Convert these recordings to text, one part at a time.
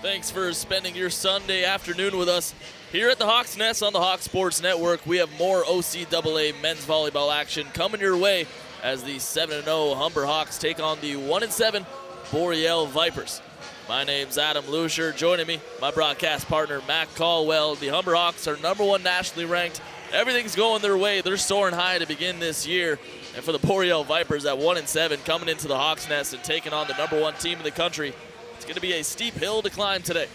Thanks for spending your Sunday afternoon with us. Here at the Hawks Nest on the Hawks Sports Network, we have more OCAA men's volleyball action coming your way as the 7-0 Humber Hawks take on the 1-7 Boreal Vipers. My name's Adam Lucier. Joining me, my broadcast partner, Matt Caldwell. The Humber Hawks are #1 nationally ranked. Everything's going their way. They're soaring high to begin this year. And for the Boreal Vipers at 1-7, coming into the Hawks Nest and taking on the #1 team in the country, it's going to be a steep hill to climb today.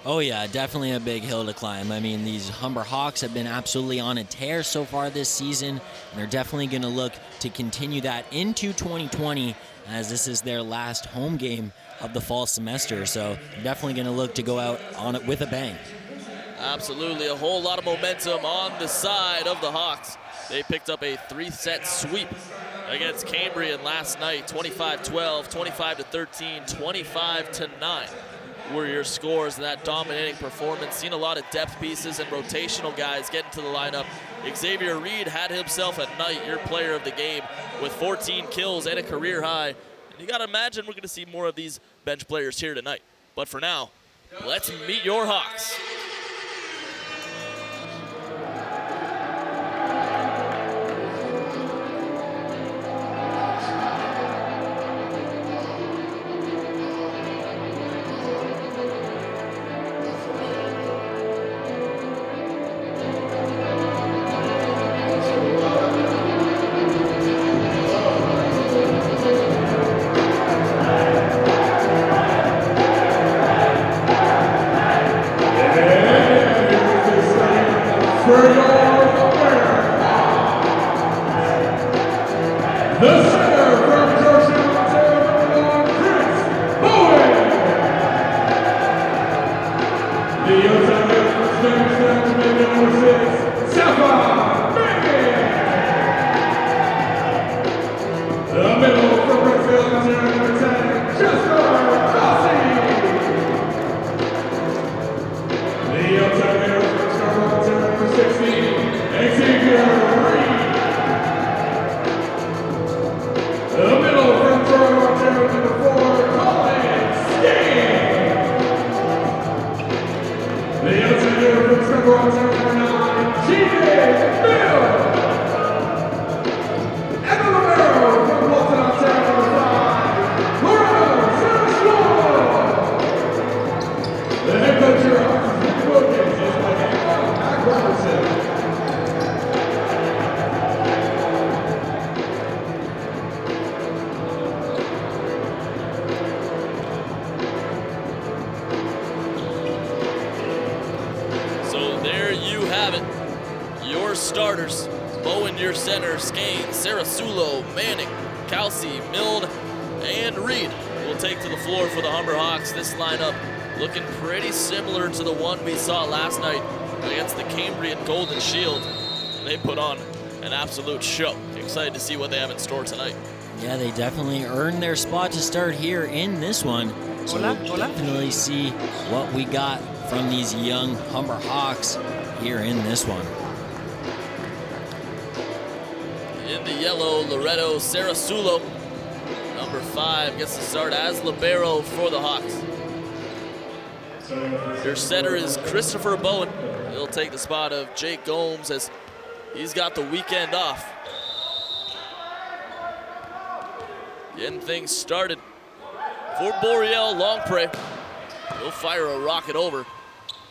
Oh yeah, definitely a big hill to climb. I mean, these Humber Hawks have been absolutely on a tear so far this season, and they're definitely going to look to continue that into 2020, as this is their last home game of the fall semester. So they're definitely going to look to go out on it with a bang. Absolutely, a whole lot of momentum on the side of the Hawks. They picked up a 3-set sweep against Cambrian last night, 25-12, 25-13, 25-9. Were your scores in that dominating performance. Seen a lot of depth pieces and rotational guys get into the lineup. Xavier Reed had himself a night, your player of the game, with 14 kills and a career high. And you got to imagine we're going to see more of these bench players here tonight. But for now, let's meet your Hawks. Starters, Bowen, your center, Skane, Sarasulo, Manning, Kelsey, Milne, and Reed will take to the floor for the Humber Hawks. This lineup looking pretty similar to the one we saw last night against the Cambrian Golden Shield. They put on an absolute show. Excited to see what they have in store tonight. Yeah, they definitely earned their spot to start here in this one. So we'll definitely see what we got from these young Humber Hawks here in this one. In the yellow, Loretto Sarasulo, number 5, gets the start as libero for the Hawks. Their center is Christopher Bowen. He'll take the spot of Jake Gomes as he's got the weekend off. Getting things started for Boreal. Longpre. He'll fire a rocket over.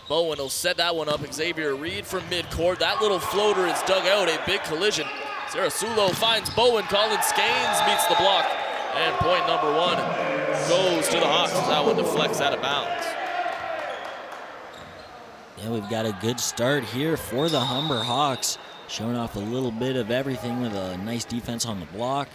Bowen will set that one up. Xavier Reed from midcourt. That little floater is dug out. A big collision. Sarasulo finds Bowen. Colin Skanes meets the block. And point number 1 goes to the Hawks. That one deflects out of bounds. Yeah, we've got a good start here for the Humber Hawks. Showing off a little bit of everything with a nice defense on the block,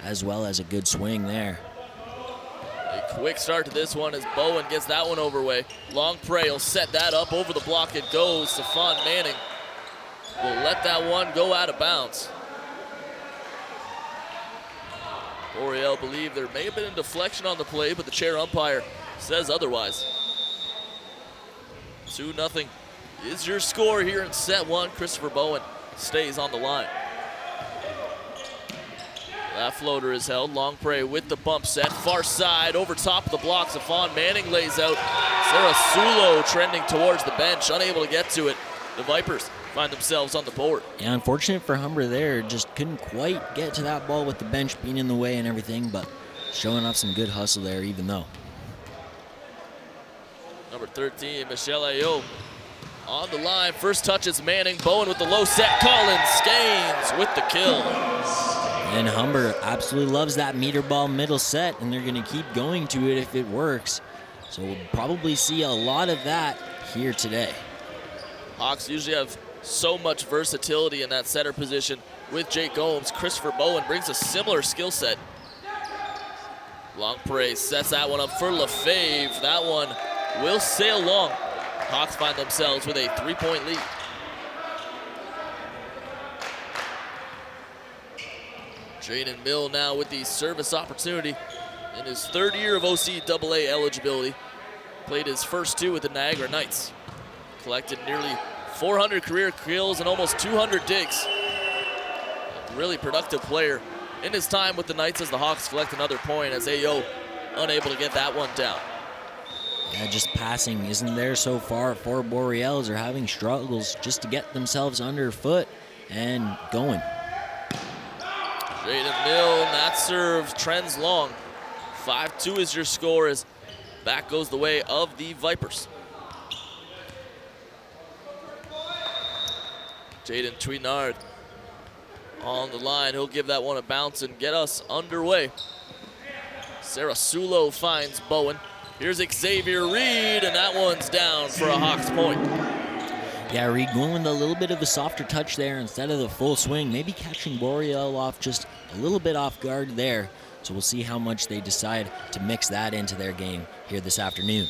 as well as a good swing there. A quick start to this one as Bowen gets that one overway. Longpre will set that up over the block. It goes. Stephon Manning will let that one go out of bounds. Boreal believe there may have been a deflection on the play, but the chair umpire says otherwise. 2-0 is your score here in set 1. Christopher Bowen stays on the line. That floater is held. Longpre with the bump set. Far side, over top of the block. Safan Manning lays out. Sarasulo trending towards the bench, unable to get to it. The Vipers find themselves on the board. Yeah, unfortunate for Humber there. Just couldn't quite get to that ball with the bench being in the way and everything, but showing off some good hustle there even though. Number 13, Michelle Ayo on the line. First touch is Manning. Bowen with the low set. Collins Skanes with the kill. And Humber absolutely loves that meter ball middle set, and they're going to keep going to it if it works. So we'll probably see a lot of that here today. Hawks usually have so much versatility in that center position with Jake Gomes. Christopher Bowen brings a similar skill set. Longpre sets that one up for Lefebvre. That one will sail long. Hawks find themselves with a 3-point lead. Jaden Mill now with the service opportunity in his third year of OCAA eligibility. Played his first two with the Niagara Knights. Collected nearly 400 career kills and almost 200 digs. A really productive player in his time with the Knights as the Hawks collect another point as Ayo unable to get that one down. Yeah, just passing isn't there so far for Boreals. Are having struggles just to get themselves underfoot and going. Jaden Mill, that serve trends long. 5-2 is your score as back goes the way of the Vipers. Jaden Tweenard on the line. He'll give that one a bounce and get us underway. Sarasulo finds Bowen. Here's Xavier Reed, and that one's down for a Hawks point. Yeah, Reed going with a little bit of a softer touch there instead of the full swing. Maybe catching Boreal off just a little bit off guard there. So we'll see how much they decide to mix that into their game here this afternoon.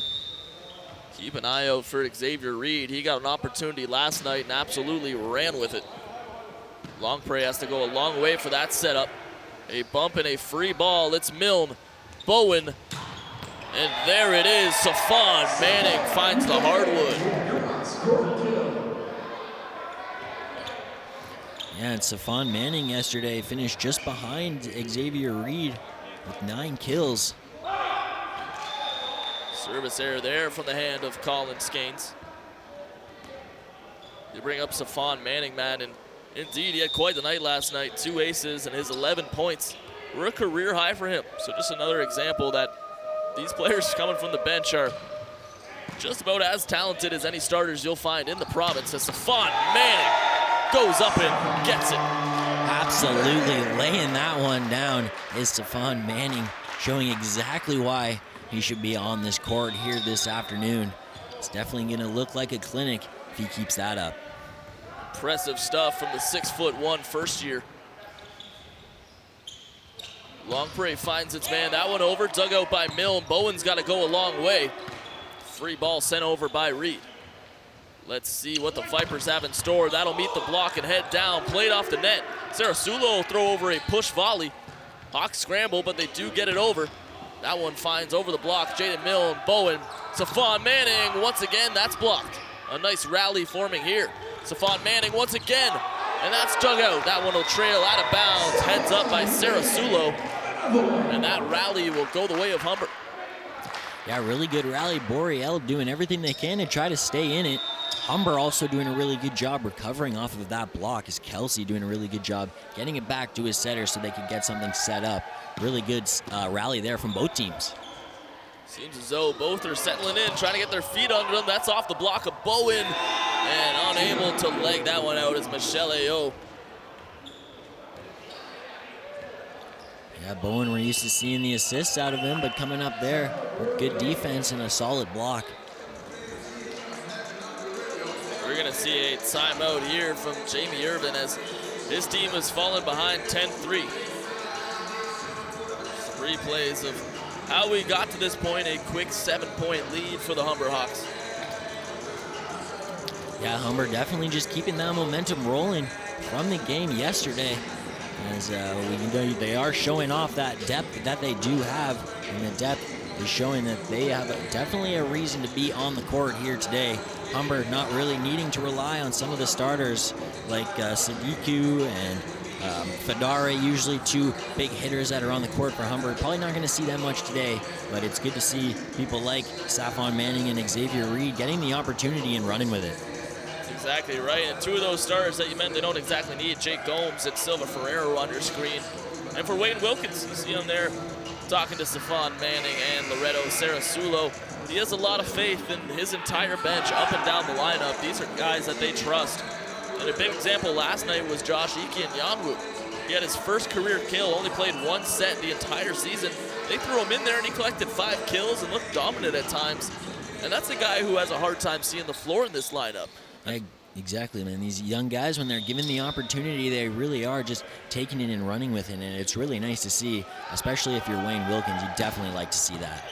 Keep an eye out for Xavier Reed. He got an opportunity last night and absolutely ran with it. Longpre has to go a long way for that setup. A bump and a free ball. It's Milne. Bowen. And there it is. Safan Manning finds the hardwood. Yeah, and Safan Manning yesterday finished just behind Xavier Reed with 9 kills. Service error there from the hand of Colin Skanes. They bring up Safan Manning, man, and indeed he had quite the night last night. 2 aces and his 11 points were a career high for him. So just another example that these players coming from the bench are just about as talented as any starters you'll find in the province. As Safan Manning goes up and gets it. Absolutely laying that one down is Safan Manning, showing exactly why he should be on this court here this afternoon. It's definitely going to look like a clinic if he keeps that up. Impressive stuff from the 6'1" first year. Longpre finds its man. That one over, dug out by Milne. Bowen's got to go a long way. Free ball sent over by Reed. Let's see what the Vipers have in store. That'll meet the block and head down. Played off the net. Sarasulo will throw over a push volley. Hawks scramble, but they do get it over. That one finds over the block. Jaden Milne, Bowen, Safan Manning. Once again, that's blocked. A nice rally forming here. Safan Manning once again, and that's dug out. That one will trail out of bounds. Heads up by Sarasulo, and that rally will go the way of Humber. Yeah, really good rally. Boreal doing everything they can to try to stay in it. Humber also doing a really good job recovering off of that block. Is Kelsey doing a really good job getting it back to his setter so they could get something set up. Really good rally there from both teams. Seems as though both are settling in, trying to get their feet under them. That's off the block of Bowen, and unable to leg that one out is Michelle Ayo. Yeah, Bowen, we're used to seeing the assists out of him, but coming up there with good defense and a solid block. We're going to see a timeout here from Jamie Irvin as his team has fallen behind 10-3. 3 plays of how we got to this point, a quick 7-point lead for the Humber Hawks. Yeah, Humber definitely just keeping that momentum rolling from the game yesterday. As we know, they are showing off that depth that they do have, and the depth is showing that they have definitely a reason to be on the court here today. Humber not really needing to rely on some of the starters like Sadiku and Fedare, usually two big hitters that are on the court for Humber. Probably not going to see that much today, but it's good to see people like Saffon Manning and Xavier Reed getting the opportunity and running with it. That's exactly right. And two of those starters that you meant they don't exactly need, Jake Gomes and Silva Ferrero on your screen. And for Wayne Wilkins, you see him there talking to Saffon Manning and Loretto Sarasulo. He has a lot of faith in his entire bench up and down the lineup. These are guys that they trust. And a big example last night was Josh Iki and Yanwu. He had his first career kill, only played one set the entire season. They threw him in there and he collected 5 kills and looked dominant at times. And that's a guy who has a hard time seeing the floor in this lineup. Exactly, man. These young guys, when they're given the opportunity, they really are just taking it and running with it. And it's really nice to see, especially if you're Wayne Wilkins. You definitely like to see that.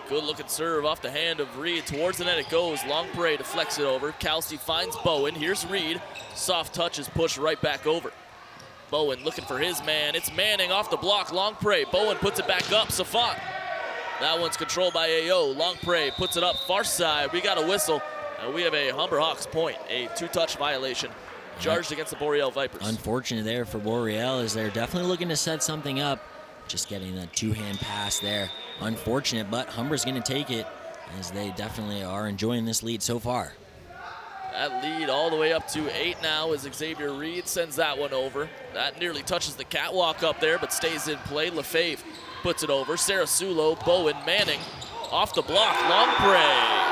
Good looking serve off the hand of Reed. Towards the net it goes. Long parade deflects it over. Kelsey finds Bowen. Here's Reed. Soft touch is pushed right back over. Bowen looking for his man. It's Manning off the block. Long parade. Bowen puts it back up. Saffon. That one's controlled by AO. Long parade puts it up far side. We got a whistle. And we have a Humber Hawks point. A 2-touch violation charged against the Boreal Vipers. Unfortunate there for Boreal as they're definitely looking to set something up. Just getting that two-hand pass there. Unfortunate, but Humber's going to take it as they definitely are enjoying this lead so far. That lead all the way up to 8 now as Xavier Reed sends that one over. That nearly touches the catwalk up there, but stays in play. Lefebvre puts it over. Sarasulo, Bowen, Manning off the block. Longpre.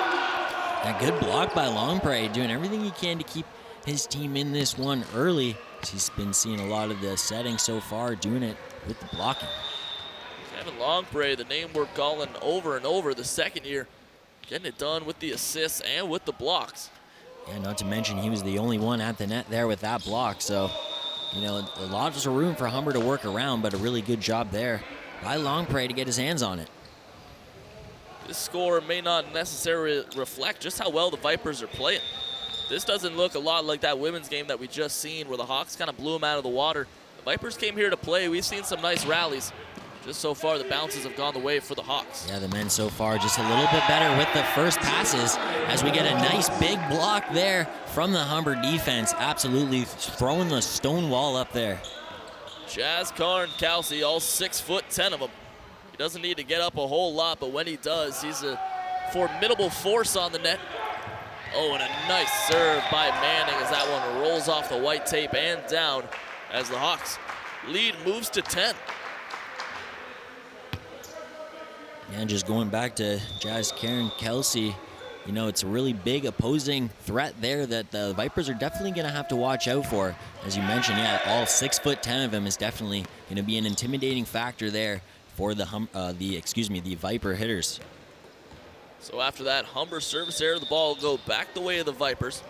A good block by Longpre, doing everything he can to keep his team in this one early. He's been seeing a lot of the settings so far, doing it with the blocking. Kevin Longpre, the name we're calling over and over the second year, getting it done with the assists and with the blocks. Yeah, not to mention he was the only one at the net there with that block. So, you know, a lot of room for Humber to work around, but a really good job there by Longpre to get his hands on it. This score may not necessarily reflect just how well the Vipers are playing. This doesn't look a lot like that women's game that we just seen where the Hawks kind of blew them out of the water. The Vipers came here to play. We've seen some nice rallies. Just so far, the bounces have gone the way for the Hawks. Yeah, the men so far just a little bit better with the first passes as we get a nice big block there from the Humber defense. Absolutely throwing the stone wall up there. Jazz Carr and Kelsey, all 6'10" of them. He doesn't need to get up a whole lot, but when he does, he's a formidable force on the net. Oh, and a nice serve by Manning as that one rolls off the white tape and down as the Hawks lead moves to 10. And just going back to Jazz Karen Kelsey, you know, it's a really big opposing threat there that the Vipers are definitely going to have to watch out for. As you mentioned, yeah, all 6'10" of him is definitely going to be an intimidating factor there for the Viper hitters. So after that Humber service error, the ball will go back the way of the Vipers.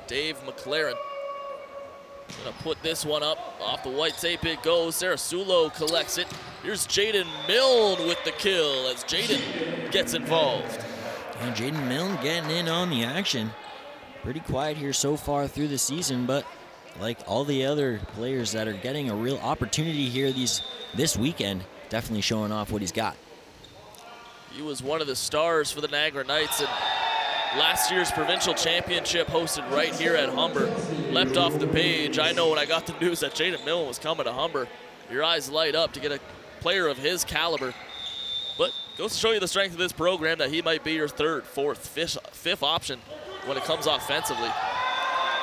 Dave McLaren gonna put this one up off the white tape. It goes. Sarasulo collects it. Here's Jaden Milne with the kill as Jaden gets involved. And Jaden Milne getting in on the action. Pretty quiet here so far through the season, but like all the other players that are getting a real opportunity here this weekend, definitely showing off what he's got. He was one of the stars for the Niagara Knights and last year's provincial championship hosted right here at Humber. Leapt off the page. I know when I got the news that Jaden Milne was coming to Humber, your eyes light up to get a player of his caliber. But goes to show you the strength of this program that he might be your third, fourth, fifth option when it comes offensively.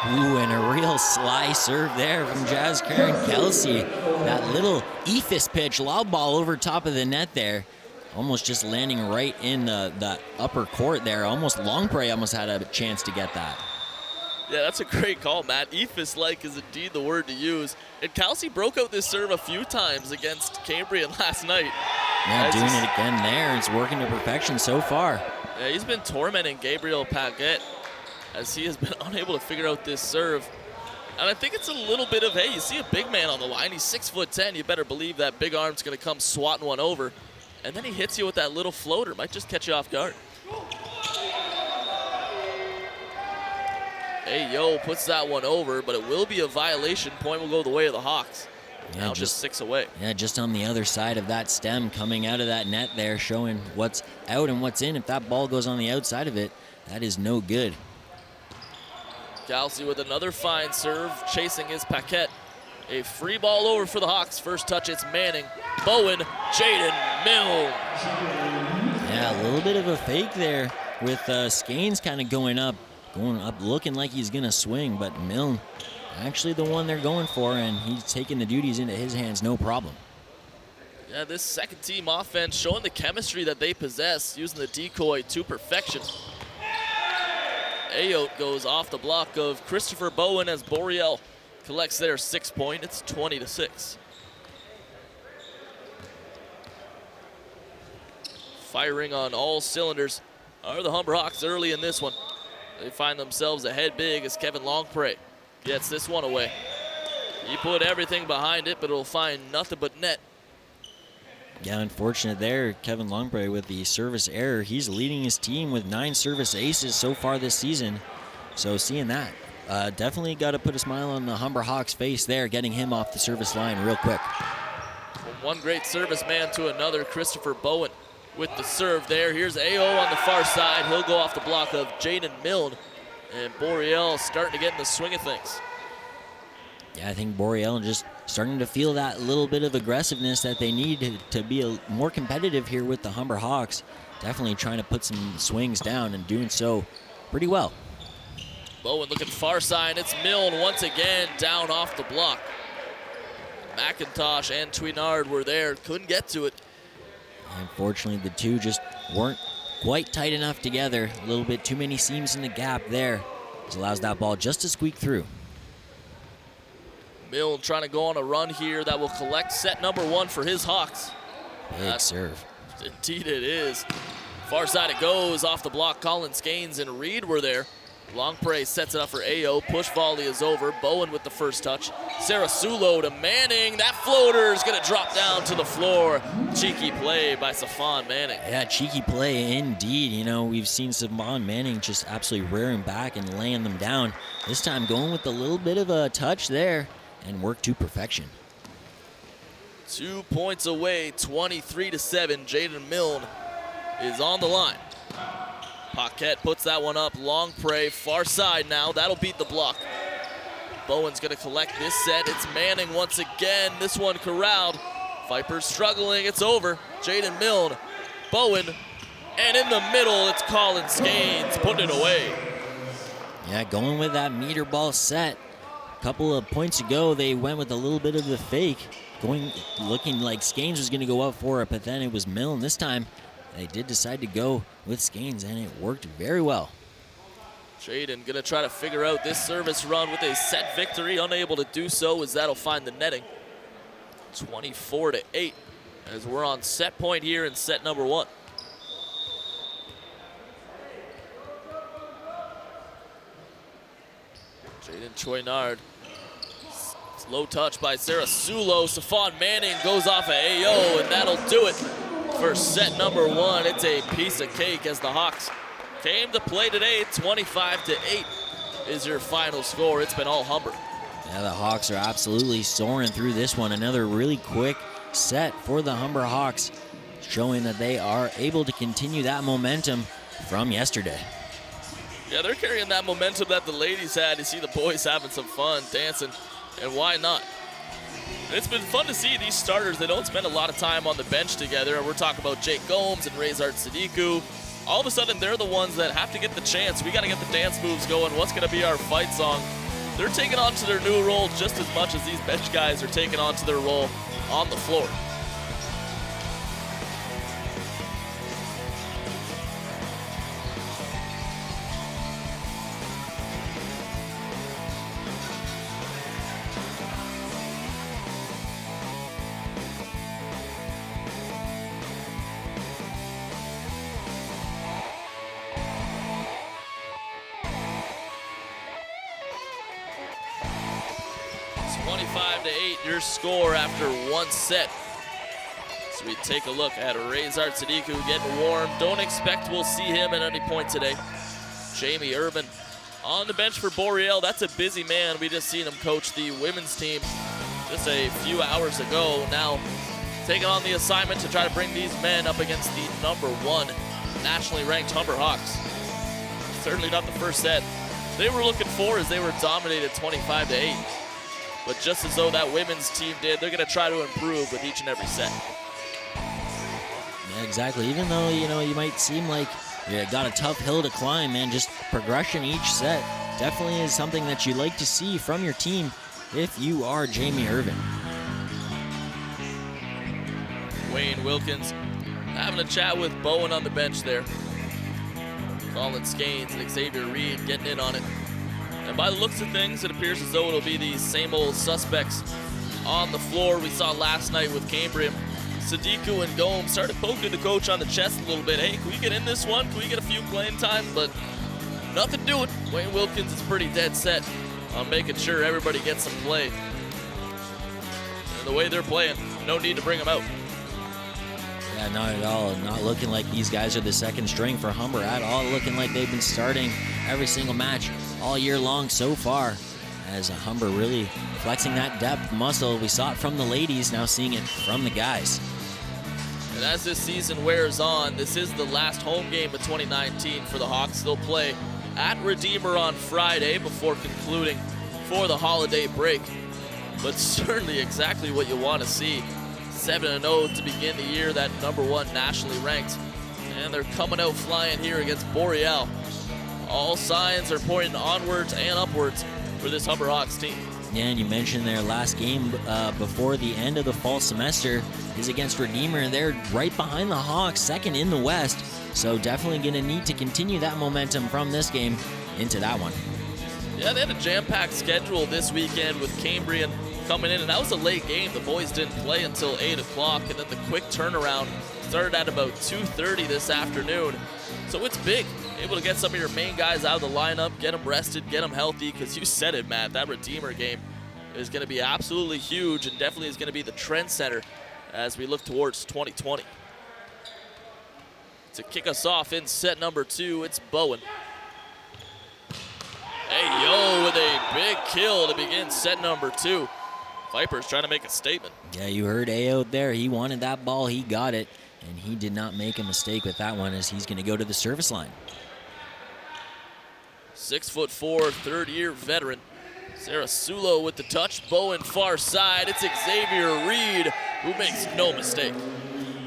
Ooh, and a real sly serve there from Jazz Karen Kelsey. That little Ephus pitch, lob ball over top of the net there. Almost just landing right in the upper court there. Almost Longpre almost had a chance to get that. Yeah, that's a great call, Matt. Ephus-like is indeed the word to use. And Kelsey broke out this serve a few times against Cambrian last night. Yeah, doing it again there. It's working to perfection so far. Yeah, he's been tormenting Gabriel Paquette as he has been unable to figure out this serve. And I think it's a little bit of, hey, you see a big man on the line. He's 6'10". You better believe that big arm's going to come swatting one over. And then he hits you with that little floater. Might just catch you off guard. Ayo puts that one over, but it will be a violation. Point will go the way of the Hawks. Yeah, now just 6 away. Yeah, just on the other side of that stem, coming out of that net there, showing what's out and what's in. If that ball goes on the outside of it, that is no good. Kelsey with another fine serve, chasing his Paquette A free ball over for the Hawks. First touch, it's Manning. Bowen, Jaden Milne. Yeah, a little bit of a fake there with Skanes kind of going up looking like he's going to swing, but Milne actually the one they're going for, and he's taking the duties into his hands, no problem. Yeah, this second team offense showing the chemistry that they possess, using the decoy to perfection. Ayotte goes off the block of Christopher Bowen as Boreal collects their 6 point. It's 20-6. Firing on all cylinders are the Humber Hawks early in this one. They find themselves ahead big as Kevin Longpre gets this one away. He put everything behind it, but it'll find nothing but net. Yeah, unfortunate there, Kevin Longpre with the service error. He's leading his team with 9 service aces so far this season. So seeing that, definitely got to put a smile on the Humber Hawks' face there, getting him off the service line real quick. From one great serviceman to another, Christopher Bowen with the serve there. Here's A.O. on the far side. He'll go off the block of Jaden Milne. And Boreal starting to get in the swing of things. Yeah, I think Boreal just starting to feel that little bit of aggressiveness that they need to be more competitive here with the Humber Hawks. Definitely trying to put some swings down and doing so pretty well. Bowen looking far side. It's Milne once again down off the block. McIntosh and Tweenard were there. Couldn't get to it. Unfortunately, the two just weren't quite tight enough together. A little bit too many seams in the gap there. This allows that ball just to squeak through. Milne trying to go on a run here that will collect set number 1 for his Hawks. Big serve. Indeed it is. Far side it goes off the block. Colin Skanes and Reed were there. Longpre sets it up for A.O. Push volley is over. Bowen with the first touch. Sarasulo to Manning. That floater is going to drop down to the floor. Cheeky play by Safon Manning. Yeah, cheeky play indeed. You know, we've seen Safon Manning just absolutely rearing back and laying them down. This time going with a little bit of a touch there and work to perfection. 2 points away, 23-7. Jaden Milne is on the line. Paquette puts that one up. Longpre, far side now. That'll beat the block. Bowen's going to collect this set. It's Manning once again. This one corralled. Vipers struggling. It's over. Jaden Milne, Bowen, and in the middle, it's Colin Skanes putting it away. Yeah, going with that meter ball set. A couple of points ago, they went with a little bit of the fake, looking like Skanes was going to go up for it, but then it was Milne. This time, they did decide to go with Skanes, and it worked very well. Jaden going to try to figure out this service run with a set victory. Unable to do so as that'll find the netting. 24-8 as we're on set point here in set number 1. Jaden Chouinard. Slow touch by Sarasulo. Safon Manning goes off of A.O. and that'll do it for set number 1. It's a piece of cake as the Hawks came to play today. 25-8 is your final score. It's been all Humber. Yeah, the Hawks are absolutely soaring through this one. Another really quick set for the Humber Hawks, showing that they are able to continue that momentum from yesterday. Yeah, they're carrying that momentum that the ladies had. You see the boys having some fun, dancing, and why not? It's been fun to see these starters. They don't spend a lot of time on the bench together. And we're talking about Jake Gomes and Rezard Sadiku. All of a sudden, they're the ones that have to get the chance. We got to get the dance moves going. What's going to be our fight song? They're taking on to their new role just as much as these bench guys are taking on to their role on the floor. Your score after one set. So we take a look at Rezard Sadiku getting warm. Don't expect we'll see him at any point today. Jamie Urban on the bench for Boreal. That's a busy man. We just seen him coach the women's team just a few hours ago. Now taking on the assignment to try to bring these men up against the #1 nationally ranked Humber Hawks. Certainly not the first set they were looking for, as they were dominated 25-8. But just as though that women's team did, they're going to try to improve with each and every set. Yeah, exactly. Even though, you might seem like you got a tough hill to climb, man, just progression each set definitely is something that you like to see from your team if you are Jamie Irvin. Wayne Wilkins having a chat with Bowen on the bench there. Colin Skanes and Xavier Reed getting in on it. And by the looks of things, it appears as though it'll be the same old suspects on the floor we saw last night with Cambrian. Sadiku and Gomes started poking the coach on the chest a little bit. Hey, can we get in this one? Can we get a few playing time? But nothing doing. Wayne Wilkins is pretty dead set on making sure everybody gets some play. And the way they're playing, no need to bring them out. Yeah, not at all. Not looking like these guys are the second string for Humber at all. Looking like they've been starting every single match all year long so far. As Humber really flexing that depth muscle. We saw it from the ladies, now seeing it from the guys. And as this season wears on, this is the last home game of 2019 for the Hawks. They'll play at Redeemer on Friday before concluding for the holiday break. But certainly exactly what you want to see. 7-0 to begin the year, that #1 nationally ranked. And they're coming out flying here against Boreal. All signs are pointing onwards and upwards for this Humber Hawks team. Yeah, and you mentioned their last game before the end of the fall semester is against Redeemer. They're right behind the Hawks, second in the West. So definitely going to need to continue that momentum from this game into that one. Yeah, they had a jam-packed schedule this weekend with Cambrian coming in, and that was a late game. The boys didn't play until 8 o'clock, and then the quick turnaround started at about 2:30 this afternoon. So it's big. Able to get some of your main guys out of the lineup, get them rested, get them healthy, because you said it, Matt, that Redeemer game is going to be absolutely huge and definitely is going to be the trend setter as we look towards 2020. To kick us off in set number 2, it's Bowen. Hey, yo, with a big kill to begin set number 2. Vipers trying to make a statement. Yeah, you heard Ayo there. He wanted that ball. He got it. And he did not make a mistake with that one as he's going to go to the service line. 6'4", third-year veteran. Sarasulo with the touch. Bowen far side. It's Xavier Reed who makes no mistake.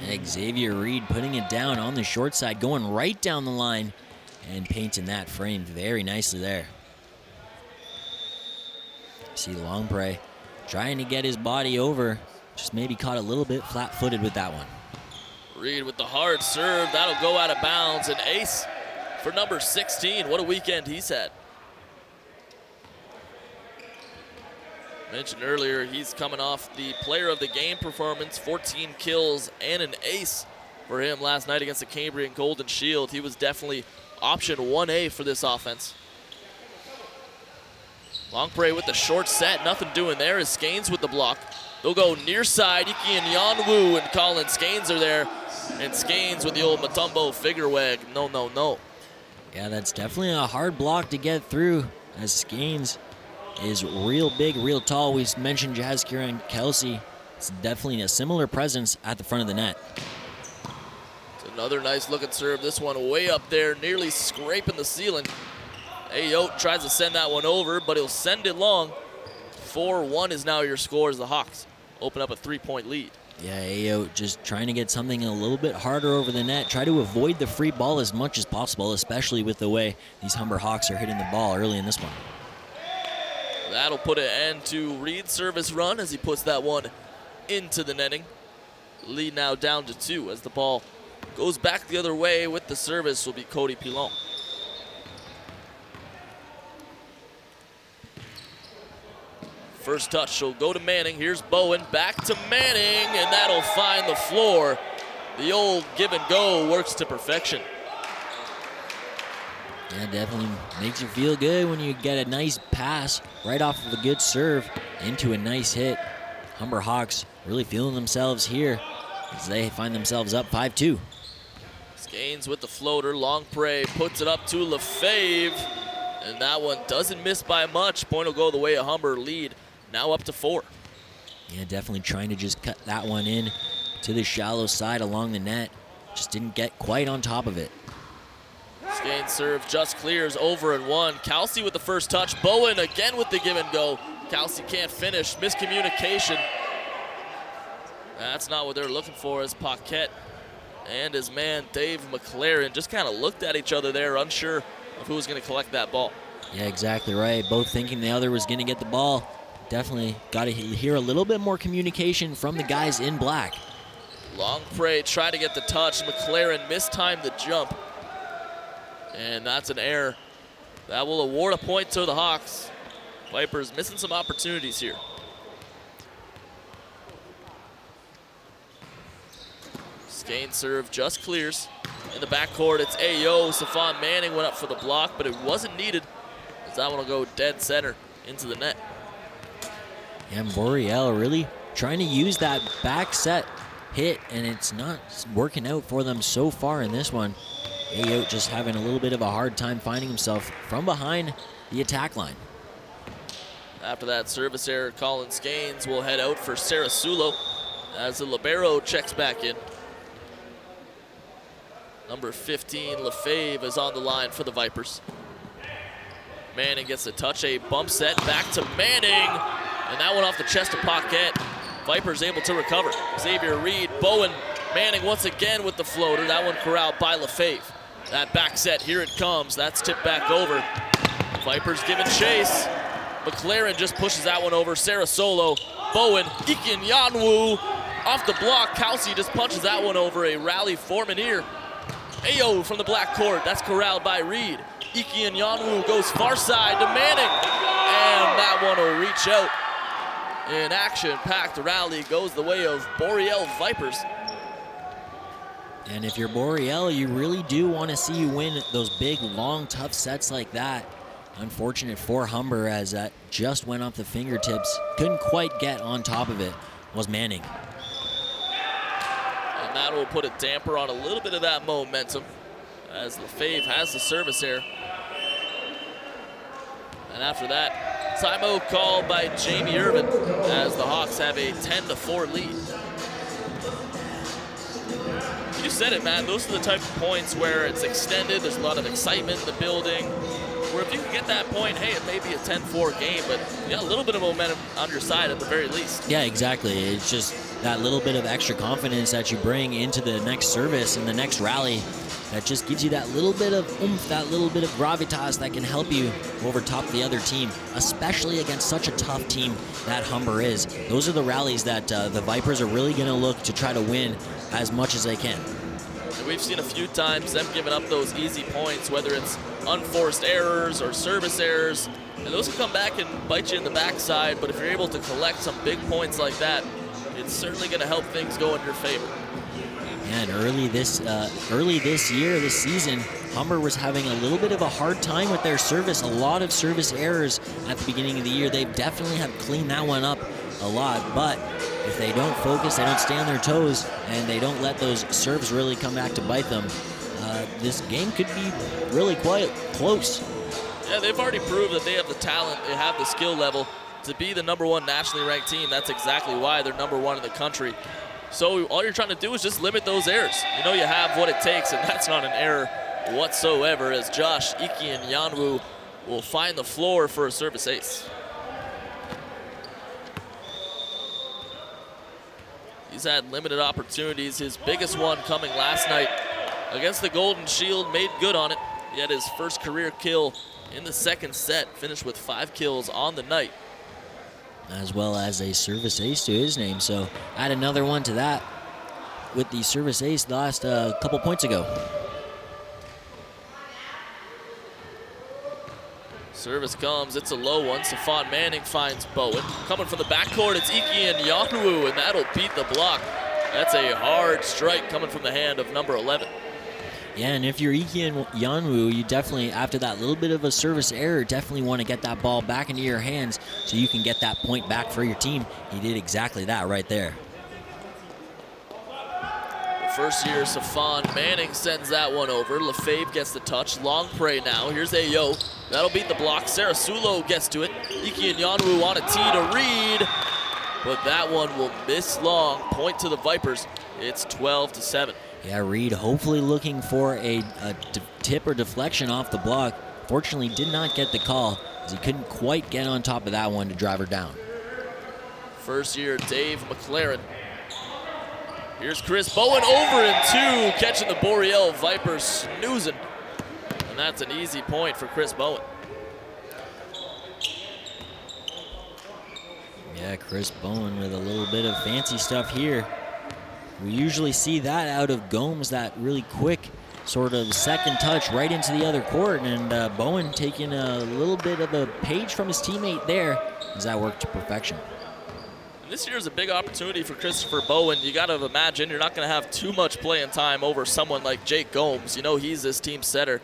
And Xavier Reed putting it down on the short side, going right down the line and painting that frame very nicely there. See Longpre trying to get his body over. Just maybe caught a little bit flat-footed with that one. Reed with the hard serve. That'll go out of bounds. An ace for number 16. What a weekend he's had. Mentioned earlier, he's coming off the player of the game performance, 14 kills and an ace for him last night against the Cambrian Golden Shield. He was definitely option 1A for this offense. Longpre with the short set, nothing doing there is Skanes with the block. They'll go near side, Iki and Yanwu and Colin Skanes are there. And Skanes with the old Matumbo figure wag, no, no, no. Yeah, that's definitely a hard block to get through as Skanes is real big, real tall. We mentioned Jazzkira and Kelsey. It's definitely a similar presence at the front of the net. It's another nice looking serve. This one way up there, nearly scraping the ceiling. Ayo tries to send that one over, but he'll send it long. 4-1 is now your score as the Hawks open up a 3-point lead. Yeah, Ayo just trying to get something a little bit harder over the net. Try to avoid the free ball as much as possible, especially with the way these Humber Hawks are hitting the ball early in this one. That'll put an end to Reed's service run as he puts that one into the netting. Lead now down to 2 as the ball goes back the other way with the service will be Cody Pilon. First touch will go to Manning. Here's Bowen, back to Manning, and that'll find the floor. The old give and go works to perfection. Yeah, definitely makes you feel good when you get a nice pass right off of a good serve into a nice hit. Humber Hawks really feeling themselves here as they find themselves up 5-2. Skanes with the floater. Longpre puts it up to Lefebvre, and that one doesn't miss by much. Point will go the way of Humber. Lead now up to 4. Yeah, definitely trying to just cut that one in to the shallow side along the net. Just didn't get quite on top of it. Skanes serve just clears over and 1. Kelsey with the first touch. Bowen again with the give and go. Kelsey can't finish. Miscommunication. That's not what they're looking for, as Paquette and his man Dave McLaren just kind of looked at each other there, unsure of who was going to collect that ball. Yeah, exactly right. Both thinking the other was going to get the ball. Definitely got to hear a little bit more communication from the guys in black. Long Prey tried to get the touch. McLaren mistimed the jump. And that's an error. That will award a point to the Hawks. Vipers missing some opportunities here. Skane serve just clears. In the backcourt, it's Ayo. Stephon Manning went up for the block, but it wasn't needed, as that one will go dead center into the net. And Boreal really trying to use that back set hit, and it's not working out for them so far in this one. Ayo just having a little bit of a hard time finding himself from behind the attack line. After that service error, Colin Skanes will head out for Sarasulo as the libero checks back in. Number 15, Lefebvre, is on the line for the Vipers. Manning gets a touch, a bump set, back to Manning, and that one off the chest of Paquette. Vipers able to recover. Xavier Reed, Bowen, Manning once again with the floater. That one corralled by Lefebvre. That back set, here it comes. That's tipped back over. Vipers giving chase. McLaren just pushes that one over. Sarasolo, Bowen, Ikinyanwu off the block. Kelsey just punches that one over. A rally forming here. Ayo from the black court. That's corralled by Reed. Ikinyanwu goes far side to Manning. And that one will reach out. An action-packed rally goes the way of Boreal Vipers. And if you're Boreal, you really do want to see you win those big, long, tough sets like that. Unfortunate for Humber, as that just went off the fingertips. Couldn't quite get on top of it, was Manning. And that will put a damper on a little bit of that momentum, as Lefebvre has the service error. And after that, timeout called by Jamie Irvin, as the Hawks have a 10-4 lead. You said it, man. Those are the type of points where it's extended. There's a lot of excitement in the building. Where if you can get that point, hey, it may be a 10-4 game, but you got a little bit of momentum on your side at the very least. Yeah, exactly. It's just that little bit of extra confidence that you bring into the next service and the next rally that just gives you that little bit of oomph, that little bit of gravitas that can help you overtop the other team, especially against such a tough team that Humber is. Those are the rallies that the Vipers are really going to look to try to win as much as they can. And we've seen a few times them giving up those easy points, whether it's unforced errors or service errors, and those can come back and bite you in the backside, but if you're able to collect some big points like that, it's certainly going to help things go in your favor. And early this season, Humber was having a little bit of a hard time with their service. A lot of service errors at the beginning of the year. They definitely have cleaned that one up a lot, but if they don't focus, they don't stay on their toes, and they don't let those serves really come back to bite them, this game could be really quite close. Yeah, they've already proved that they have the talent, they have the skill level to be the #1 nationally ranked team. That's exactly why they're #1 in the country. So all you're trying to do is just limit those errors. You know you have what it takes, and that's not an error whatsoever, as Josh Ikinyanwu will find the floor for a service ace. He's had limited opportunities, his biggest one coming last night against the Golden Shield, made good on it. He had his first career kill in the second set, finished with 5 kills on the night. As well as a service ace to his name, so add another one to that with the service ace the last couple points ago. Service comes, it's a low one. Stephon Manning finds Bowen. Coming from the backcourt, it's Ikinyanwu, and that'll beat the block. That's a hard strike coming from the hand of number 11. Yeah, and if you're Ikinyanwu, you definitely, after that little bit of a service error, definitely want to get that ball back into your hands so you can get that point back for your team. He did exactly that right there. First year, Stephon Manning sends that one over. Lefebvre gets the touch. Long Prey now. Here's Ayo. That'll beat the block. Sarasulo gets to it. Ikinyanwu on a tee to Reed, but that one will miss long. Point to the Vipers. It's 12-7. Yeah, Reed hopefully looking for a tip or deflection off the block. Fortunately, did not get the call as he couldn't quite get on top of that one to drive her down. First year, Dave McLaren. Here's Chris Bowen over and 2, catching the Boreal Vipers snoozing. And that's an easy point for Chris Bowen. Yeah, Chris Bowen with a little bit of fancy stuff here. We usually see that out of Gomes, that really quick sort of second touch right into the other court, and Bowen taking a little bit of a page from his teammate there as that worked to perfection. And this year is a big opportunity for Christopher Bowen. You got to imagine you're not going to have too much playing time over someone like Jake Gomes. You know he's this team setter.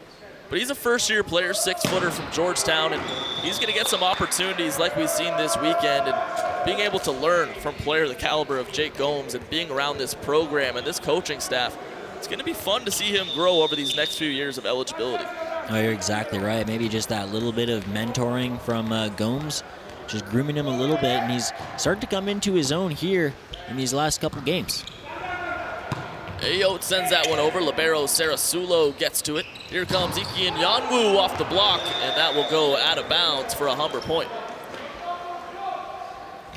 But he's a first-year player, 6-footer from Georgetown, and he's going to get some opportunities like we've seen this weekend. And being able to learn from a player the caliber of Jake Gomes and being around this program and this coaching staff, it's going to be fun to see him grow over these next few years of eligibility. Oh, you're exactly right. Maybe just that little bit of mentoring from Gomes, just grooming him a little bit, and he's starting to come into his own here in these last couple games. Ayotte sends that one over. Libero Sarasulo gets to it. Here comes Ikian Yanwu off the block, and that will go out of bounds for a Humber point.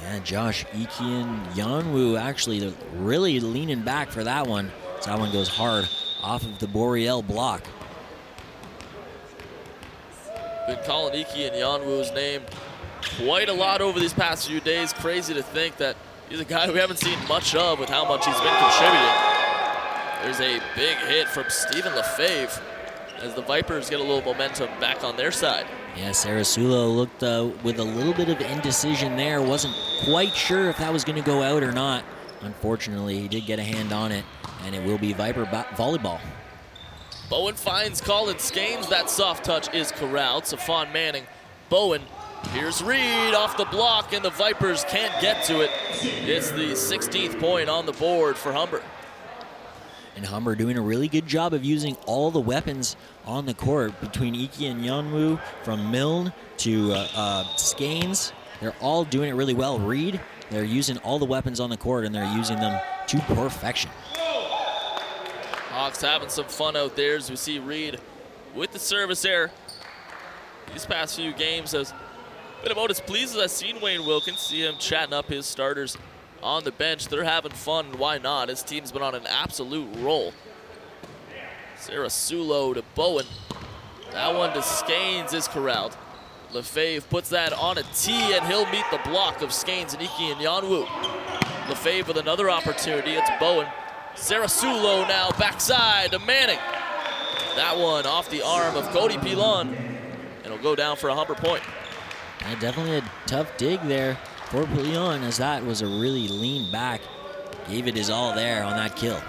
Yeah, Josh Ikian Yanwu actually really leaning back for that one. So that one goes hard off of the Boreal block. Been calling Ikian Yanwu's name quite a lot over these past few days. Crazy to think that he's a guy we haven't seen much of with how much he's been contributing. There's a big hit from Stephen Lefebvre as the Vipers get a little momentum back on their side. Yeah, Sarasulo looked with a little bit of indecision there. Wasn't quite sure if that was going to go out or not. Unfortunately, he did get a hand on it, and it will be Viper volleyball. Bowen finds Colin Skanes. That soft touch is corralled. Safon Manning, Bowen. Here's Reed off the block, and the Vipers can't get to it. It's the 16th point on the board for Humber. And Humber doing a really good job of using all the weapons on the court between Iki and Yanwu, from Milne to Skanes. They're all doing it really well. Reed, they're using all the weapons on the court, and they're using them to perfection. Hawks having some fun out there as we see Reed with the service error. These past few games has been about as pleased as I've seen Wayne Wilkins. See him chatting up his starters on the bench. They're having fun. Why not? His team's been on an absolute roll. Sarasulo to Bowen. That one to Skanes is corralled. Lefebvre puts that on a tee, and he'll meet the block of Skanes and Iki and Yanwu. Lefebvre with another opportunity. It's Bowen. Sarasulo now backside to Manning. That one off the arm of Cody Pilon, and it'll go down for a Humber point. Yeah, definitely a tough dig there for Pilon, as that was a really lean back. Gave it his all there on that kill.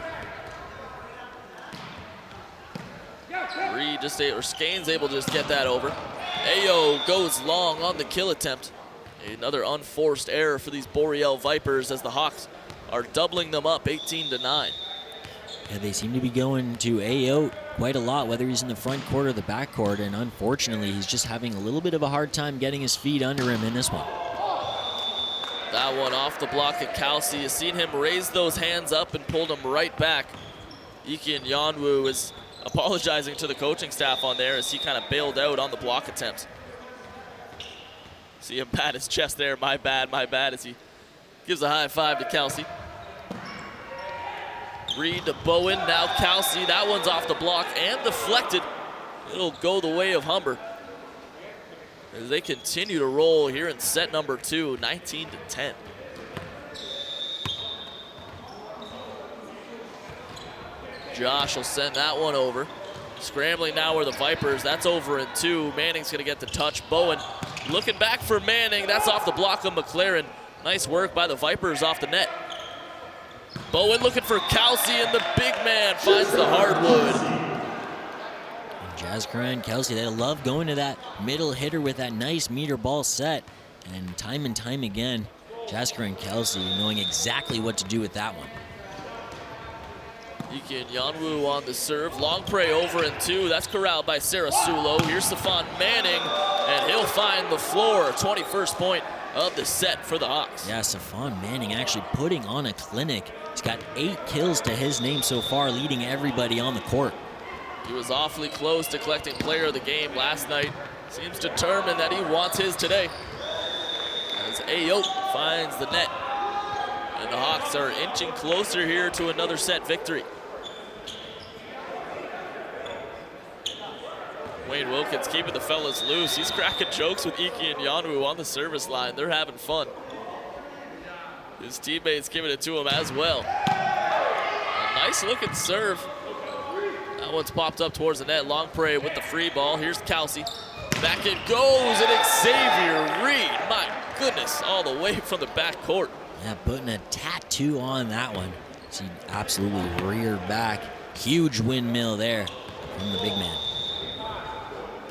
Reed just or Skanes able to just get that over. Ayo goes long on the kill attempt. Another unforced error for these Boreal Vipers as the Hawks are doubling them up 18-9. Yeah, they seem to be going to Ayotte quite a lot, whether he's in the front court or the back court, and unfortunately he's just having a little bit of a hard time getting his feet under him in this one. That one off the block at Kelsey. You've seen him raise those hands up and pulled them right back. Iki and Yanwu is apologizing to the coaching staff on there as he kind of bailed out on the block attempts. See him pat his chest there, my bad, as he gives a high five to Kelsey. Reed to Bowen, now Kelsey. That one's off the block and deflected. It'll go the way of Humber as they continue to roll here in set number 2, 19-10. Josh will send that one over. Scrambling now are the Vipers. That's over in 2. Manning's going to get the touch. Bowen looking back for Manning. That's off the block of McLaren. Nice work by the Vipers off the net. Bowen looking for Kelsey, and the big man finds the hardwood. Jazzkar and Kelsey, they love going to that middle hitter with that nice meter ball set. And time again, Jazzkar and Kelsey knowing exactly what to do with that one. Iki and Yanwu on the serve. Long prey over in 2. That's corralled by Sarasulo. Here's Safon Manning, and he'll find the floor. 21st point of the set for the Hawks. Yeah, Safon Manning actually putting on a clinic. He's got 8 kills to his name so far, leading everybody on the court. He was awfully close to collecting player of the game last night. Seems determined that he wants his today. As Ayo finds the net. And the Hawks are inching closer here to another set victory. Wayne Wilkins keeping the fellas loose. He's cracking jokes with Iki and Yanwu on the service line. They're having fun. His teammates giving it to him as well. A nice looking serve. That one's popped up towards the net. Longpre with the free ball. Here's Kelsey. Back it goes, and Xavier Reed. My goodness, all the way from the back court. Yeah, putting a tattoo on that one. She absolutely reared back. Huge windmill there from the big man.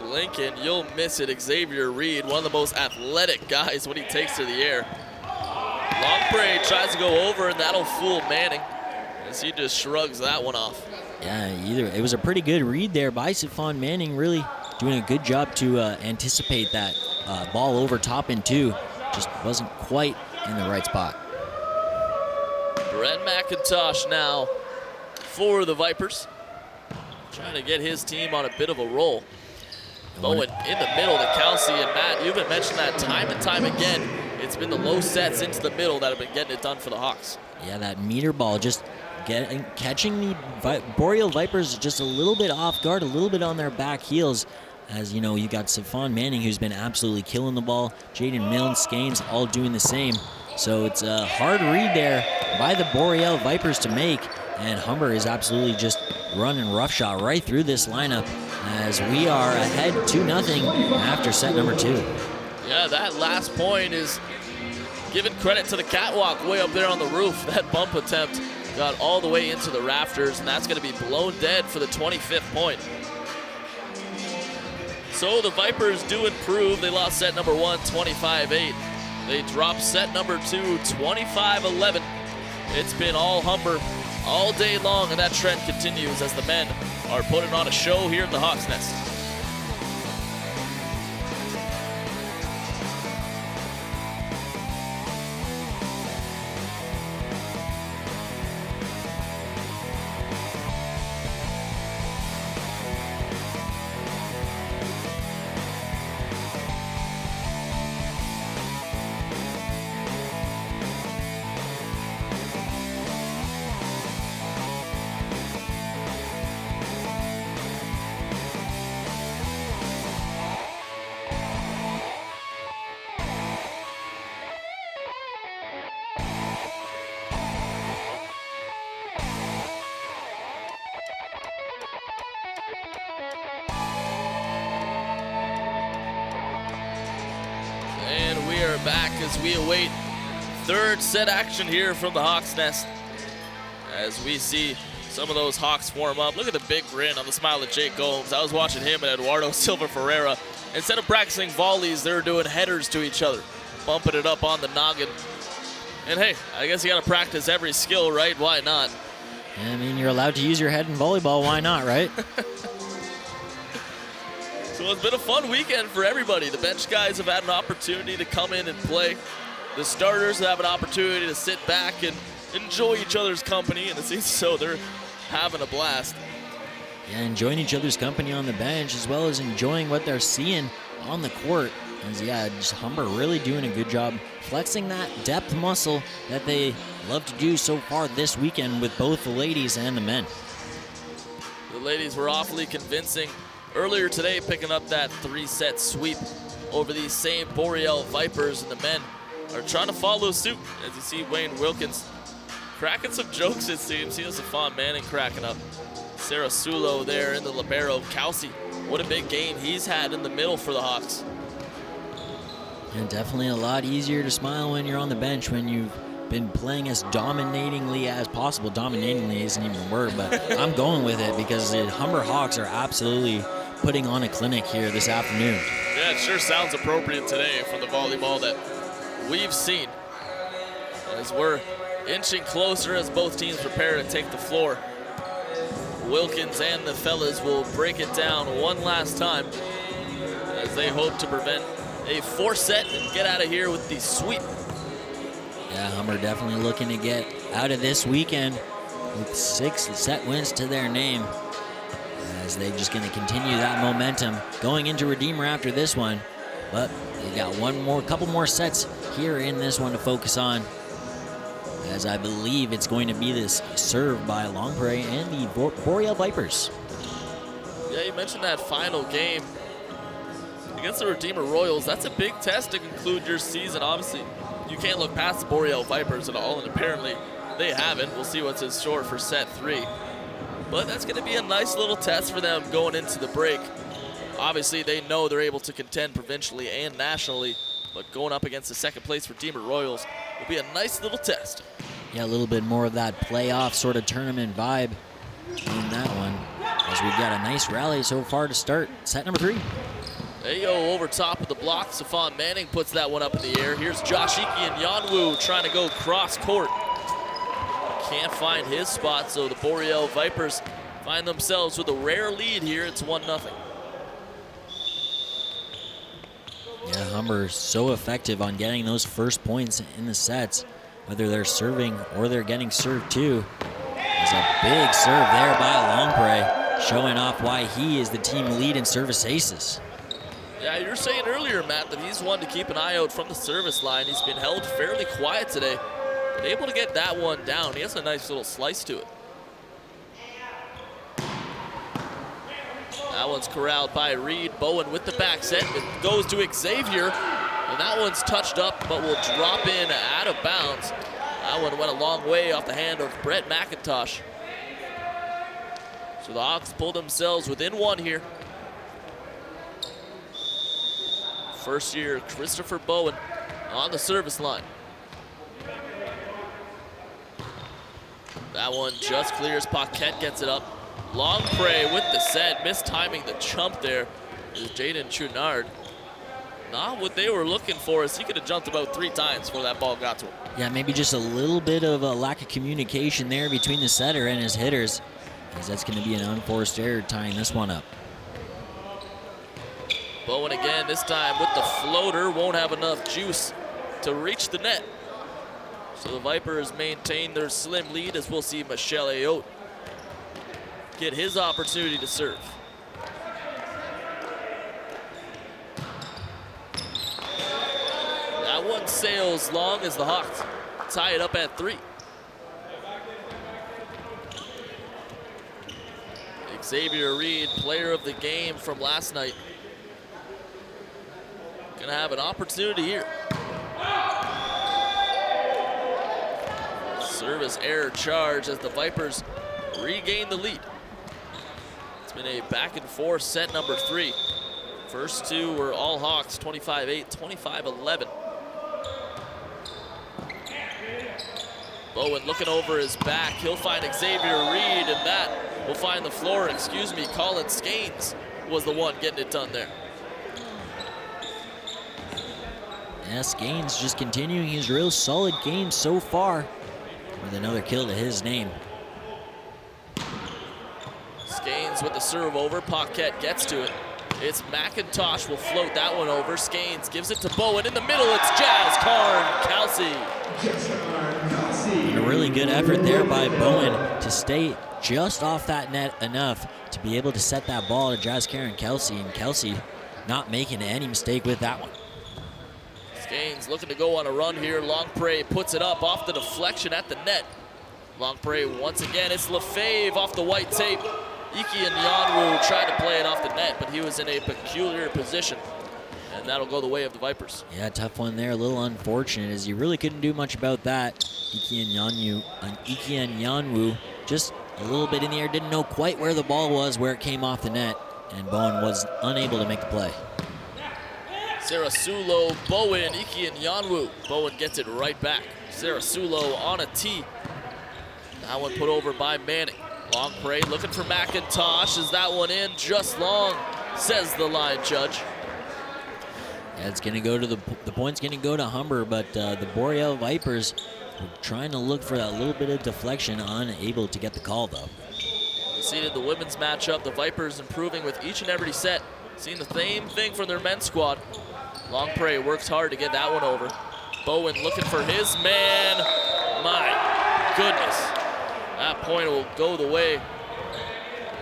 Lincoln, you'll miss it. Xavier Reed, one of the most athletic guys when he takes to the air. Longpre tries to go over, and that'll fool Manning as he just shrugs that one off. Yeah, it was a pretty good read there by Sifon Manning, really doing a good job to anticipate that ball over top and two. Just wasn't quite in the right spot. Brett McIntosh now for the Vipers, trying to get his team on a bit of a roll. Bowen in the middle to Kelsey, and Matt, you've been mentioning that time and time again. It's been the low sets into the middle that have been getting it done for the Hawks. Yeah, that meter ball just catching the Boreal Vipers just a little bit off guard, a little bit on their back heels. As you know, you got Sifon Manning, who's been absolutely killing the ball. Jaden Milne, Skanes, all doing the same. So it's a hard read there by the Boreal Vipers to make. And Humber is absolutely just running roughshod right through this lineup as we are ahead 2-0 after set number 2. Yeah, that last point is giving credit to the catwalk way up there on the roof. That bump attempt got all the way into the rafters, and that's going to be blown dead for the 25th point. So the Vipers do improve. They lost set number 1, 25-8. They dropped set number 2, 25-11. It's been all Humber all day long, and that trend continues as the men are putting on a show here in the Hawks Nest. And we are back as we await third set action here from the Hawks Nest. As we see some of those Hawks warm up. Look at the big grin on the smile of Jake Gomes. I was watching him and Eduardo Silva Ferreira. Instead of practicing volleys, they're doing headers to each other, bumping it up on the noggin. And hey, I guess you got to practice every skill, right? Why not? I mean, you're allowed to use your head in volleyball. Why not, right? So it's been a fun weekend for everybody. The bench guys have had an opportunity to come in and play. The starters have an opportunity to sit back and enjoy each other's company, and it seems so they're having a blast. Yeah, enjoying each other's company on the bench as well as enjoying what they're seeing on the court. As, yeah, just Humber really doing a good job flexing that depth muscle that they love to do so far this weekend with both the ladies and the men. The ladies were awfully convincing earlier today, picking up that 3-set sweep over these same Boreal Vipers, and the men are trying to follow suit. As you see Wayne Wilkins cracking some jokes, it seems. He has Sifon Manning cracking up. Sarah Sulo there in the libero. Kelsey, what a big game he's had in the middle for the Hawks. And definitely a lot easier to smile when you're on the bench when you've been playing as dominatingly as possible. Dominatingly isn't even a word, but I'm going with it because the Humber Hawks are absolutely putting on a clinic here this afternoon. Yeah, it sure sounds appropriate today from the volleyball that we've seen. As we're inching closer as both teams prepare to take the floor. Wilkins and the fellas will break it down one last time as they hope to prevent a 4-set and get out of here with the sweep. Yeah, Humber definitely looking to get out of this weekend with 6 set wins to their name. as they're just going to continue that momentum going into Redeemer after this one. But they got couple more sets here in this one to focus on, as I believe it's going to be this serve by Longpre and the Boreal Vipers. Yeah, you mentioned that final game against the Redeemer Royals. That's a big test to conclude your season. Obviously, you can't look past the Boreal Vipers at all, and apparently they haven't. We'll see what's in store for set 3. But that's going to be a nice little test for them going into the break. Obviously, they know they're able to contend provincially and nationally, but going up against the second place Redeemer Royals will be a nice little test. Yeah, a little bit more of that playoff sort of tournament vibe in that one, as we've got a nice rally so far to start set number 3. Ayo over top of the block. Safon Manning puts that one up in the air. Here's Josh Iki and Yanwu trying to go cross court. Can't find his spot, so the Boreal Vipers find themselves with a rare lead here. It's 1-0. Yeah, Humber so effective on getting those first points in the sets, whether they're serving or they're getting served too. There's a big serve there by Longpre, showing off why he is the team lead in service aces. Yeah, you were saying earlier, Matt, that he's one to keep an eye out from the service line. He's been held fairly quiet today. But able to get that one down. He has a nice little slice to it. That one's corralled by Reed. Bowen with the back set. It goes to Xavier. And that one's touched up, but will drop in out of bounds. That one went a long way off the hand of Brett McIntosh. So the Hawks pull themselves within 1 here. First year, Christopher Bowen on the service line. That one just clears. Paquette gets it up. Longpre with the set, mistiming the jump there is Jaden Chouinard. Not what they were looking for, as he could have jumped about 3 times before that ball got to him. Yeah, maybe just a little bit of a lack of communication there between the setter and his hitters, as that's going to be an unforced error tying this one up. Bowen again, this time with the floater, won't have enough juice to reach the net. So the Vipers maintain their slim lead, as we'll see Michel Ayotte get his opportunity to serve. That one sails long as the Hawks tie it up at 3. Xavier Reed, player of the game from last night, gonna have an opportunity here. Service error charge as the Vipers regain the lead. It's been a back and forth set number 3. First 2 were all Hawks, 25-8, 25-11. Bowen looking over his back. He'll find Xavier Reed, and that will find the floor. Excuse me, Colin Skanes was the one getting it done there. Yeah, Skanes just continuing his real solid game so far with another kill to his name. Skanes with the serve over. Paquette gets to it. It's McIntosh will float that one over. Skanes gives it to Bowen. In the middle, it's Jazz Kelsey. A really good effort there by Bowen to stay just off that net enough to be able to set that ball to Jazz Kelsey, and Kelsey not making any mistake with that one. Skanes looking to go on a run here. Longpre puts it up off the deflection at the net. Longpre once again, it's Lefebvre off the white tape. Iki and Yanwu tried to play it off the net, but he was in a peculiar position, and that'll go the way of the Vipers. Yeah, tough one there, a little unfortunate, as you really couldn't do much about that. Iki and Yanwu just a little bit in the air, didn't know quite where the ball was, where it came off the net, and Bowen was unable to make the play. Sarasulo, Bowen, Iki and Yanwu. Bowen gets it right back. Sarasulo on a tee. That one put over by Manning. Longpre looking for McIntosh. Is that one in? Just long, says the line judge. Yeah, it's going to go to the point's going to go to Humber, but the Boreal Vipers were trying to look for that little bit of deflection, unable to get the call though. We see the women's matchup. The Vipers improving with each and every set. Seeing the same thing from their men's squad. Longpre works hard to get that one over. Bowen looking for his man. My goodness. That point will go the way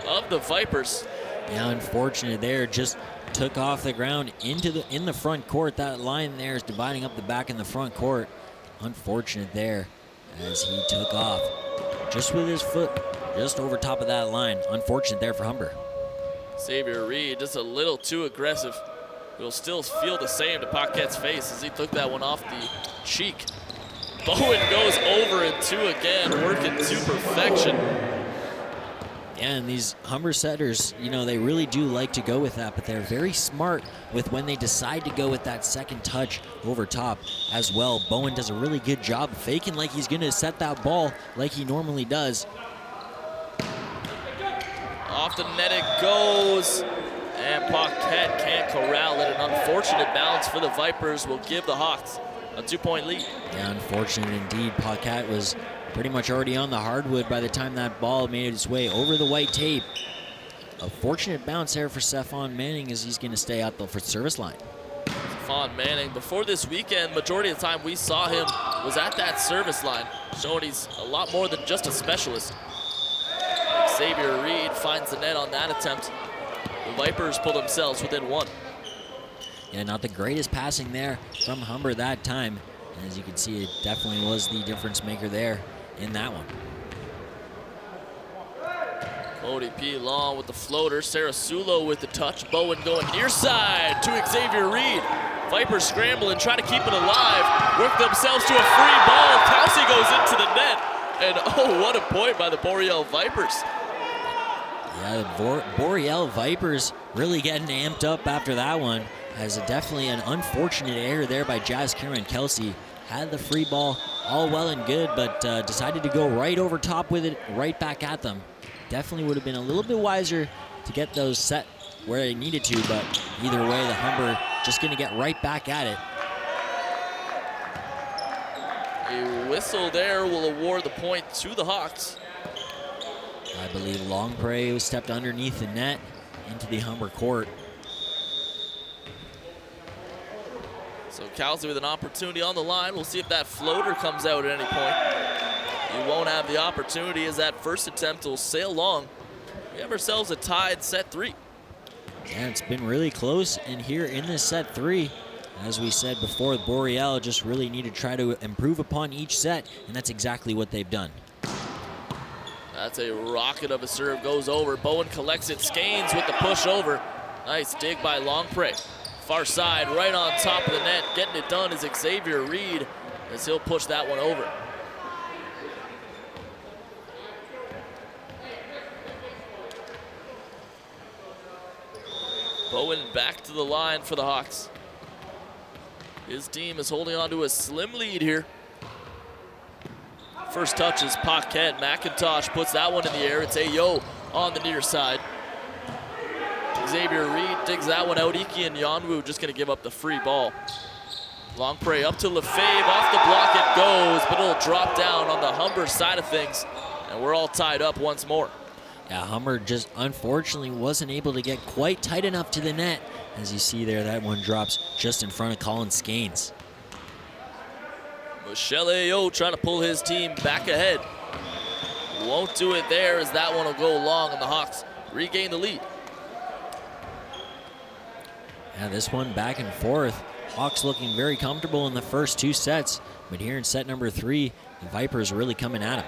of the Vipers. Yeah, unfortunate there. Just took off the ground in the front court. That line there is dividing up the back and the front court. Unfortunate there as he took off just with his foot just over top of that line. Unfortunate there for Humber. Xavier Reed just a little too aggressive. You'll still feel the same to Paquette's face as he took that one off the cheek. Bowen goes over and two again, working to perfection. Yeah, and these Humber setters, you know, they really do like to go with that, but they're very smart with when they decide to go with that second touch over top as well. Bowen does a really good job faking like he's gonna set that ball like he normally does. Off the net it goes, and Paquette can't corral it. An unfortunate bounce for the Vipers will give the Hawks a 2-point lead. Yeah, unfortunate indeed. Paquette was pretty much already on the hardwood by the time that ball made its way over the white tape. A fortunate bounce there for Stephon Manning as he's going to stay out the service line. Stephon Manning, before this weekend, majority of the time we saw him was at that service line, showing he's a lot more than just a specialist. Xavier Reed finds the net on that attempt. The Vipers pull themselves within one. Yeah, not the greatest passing there from Humber that time. And as you can see, it definitely was the difference maker there in that one. Cody P. Long with the floater. Sarasulo with the touch. Bowen going near side to Xavier Reed. Vipers scramble and try to keep it alive. Work themselves to a free ball. Kelsey goes into the net. And oh, what a point by the Boreal Vipers. Yeah, the Boreal Vipers really getting amped up after that one. As definitely an unfortunate error there by Jazz Kieran Kelsey. Had the free ball all well and good, but decided to go right over top with it, right back at them. Definitely would have been a little bit wiser to get those set where they needed to, but either way, the Humber just going to get right back at it. A whistle there will award the point to the Hawks. I believe Longpre stepped underneath the net into the Humber court. So Kelsey with an opportunity on the line. We'll see if that floater comes out at any point. He won't have the opportunity as that first attempt will sail long. We have ourselves a tied set 3. Yeah, it's been really close in here in this set 3. As we said before, Boreal just really need to try to improve upon each set, and that's exactly what they've done. That's a rocket of a serve, goes over. Bowen collects it, Skanes with the push over. Nice dig by Longpre. Far side, right on top of the net. Getting it done is Xavier Reed as he'll push that one over. Bowen back to the line for the Hawks. His team is holding on to a slim lead here. First touch is Paquette. McIntosh puts that one in the air. It's Ayo on the near side. Xavier Reed digs that one out. Iki and Yanwu just gonna give up the free ball. Longpre up to Lefebvre, off the block it goes, but it'll drop down on the Humber side of things, and we're all tied up once more. Yeah, Humber just unfortunately wasn't able to get quite tight enough to the net. As you see there, that one drops just in front of Colin Skanes. Michelle Ayo trying to pull his team back ahead. Won't do it there as that one will go long and the Hawks regain the lead. Yeah, this one back and forth. Hawks looking very comfortable in the first 2 sets, but here in set number 3, the Vipers are really coming at him.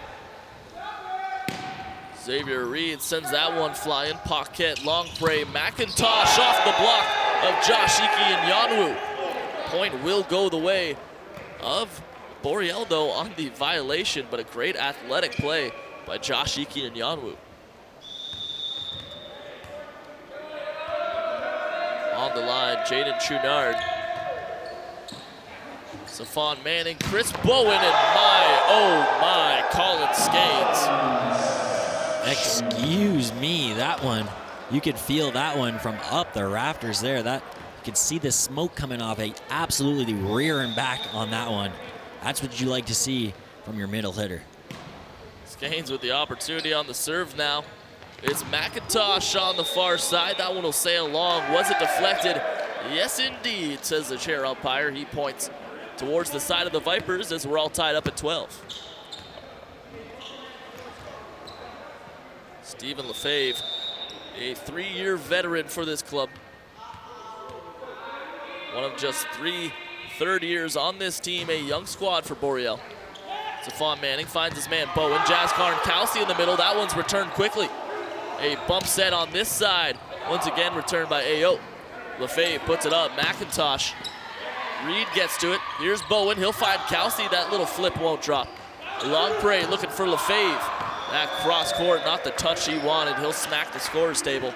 Xavier Reed sends that one flying. Paquette, Longpre, McIntosh off the block of Josh Iki and Yanwu. Point will go the way of Boreal though on the violation, but a great athletic play by Josh Iki and Yanwu. On the line, Jaden Chouinard. Stephon Manning, Chris Bowen, and my, Colin Skanes. Excuse me, that one. You could feel that one from up the rafters there. That you could see the smoke coming off. Absolutely rearing back on that one. That's what you like to see from your middle hitter. Skanes with the opportunity on the serve now. It's McIntosh on the far side. That one will sail long. Was it deflected? Yes, indeed, says the chair umpire. He points towards the side of the Vipers as we're all tied up at 12. Stephen Lefebvre a 3-year veteran for this club. One of just 3 third years on this team, a young squad for Boreal. Stephon Manning finds his man Bowen. Jaskar and Kelsey in the middle. That one's returned quickly. A bump set on this side. Once again returned by Ayo. Lefebvre puts it up. McIntosh. Reed gets to it. Here's Bowen. He'll find Kelsey. That little flip won't drop. Longpre looking for Lefebvre. That cross court, not the touch he wanted. He'll smack the scorer's table